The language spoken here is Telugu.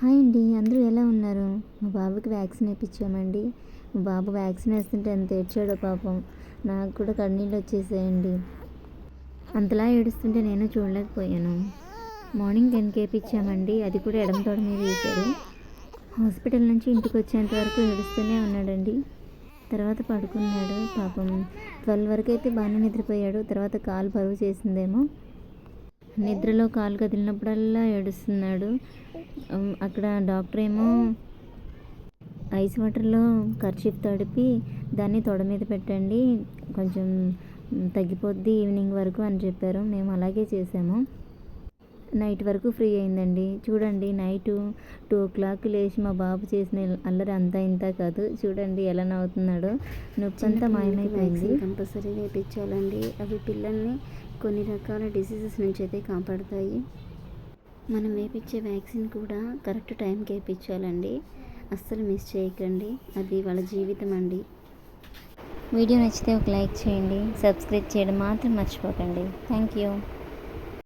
హాయ్ అండి, అందరూ ఎలా ఉన్నారు? మా బాబుకి వ్యాక్సిన్ వేయించామండి. మా బాబు వ్యాక్సిన్ వేస్తుంటే ఎంత ఏడ్చాడో పాపం. నాకు కూడా కన్నీళ్ళు వచ్చేసాయండి. అంతలా ఏడుస్తుంటే నేను చూడలేకపోయాను. మార్నింగ్ 10కి వేయించామండి. అది కూడా ఎడమ తోడ మీద వేశారు. హాస్పిటల్ నుంచి ఇంటికి వచ్చేంత వరకు ఏడుస్తూనే ఉన్నాడండి. తర్వాత పడుకున్నాడు పాపం. 12 వరకు అయితే బాగానే నిద్రపోయాడు. తర్వాత కాలు బరువు చేసిందేమో. నిద్రలో కాలు కదిలినప్పుడల్లా ఏడుస్తున్నాడు. అక్కడ డాక్టర్ ఏమో ఐస్ వాటర్లో కర్చీఫ్ తడిపి దాన్ని తొడ మీద పెట్టండి, కొంచెం తగ్గిపోద్ది ఈవినింగ్ వరకు అని చెప్పారు. మేము అలాగే చేసాము. నైట్ వరకు ఫ్రీ అయిందండి. చూడండి, నైటు 2 o'clock లేచి మా బాబు చేసిన అల్లరి అంతా ఇంత కాదు. చూడండి ఎలా నవ్వుతున్నాడో. నొప్పి అంతా మాయమైపోయింది. కంపల్సరీ వేయించాలండి. అవి పిల్లల్ని కొన్ని రకాల డిసీజెస్ నుంచి అయితే కాపాడుతాయి. మనం వేయించే వ్యాక్సిన్ కూడా కరెక్ట్ టైంకి వేయించాలండి. అస్సలు మిస్ చేయకండి. అది వాళ్ళ జీవితం అండి. వీడియో నచ్చితే ఒక లైక్ చేయండి. సబ్స్క్రైబ్ చేయడం మాత్రం మర్చిపోకండి. Thank you.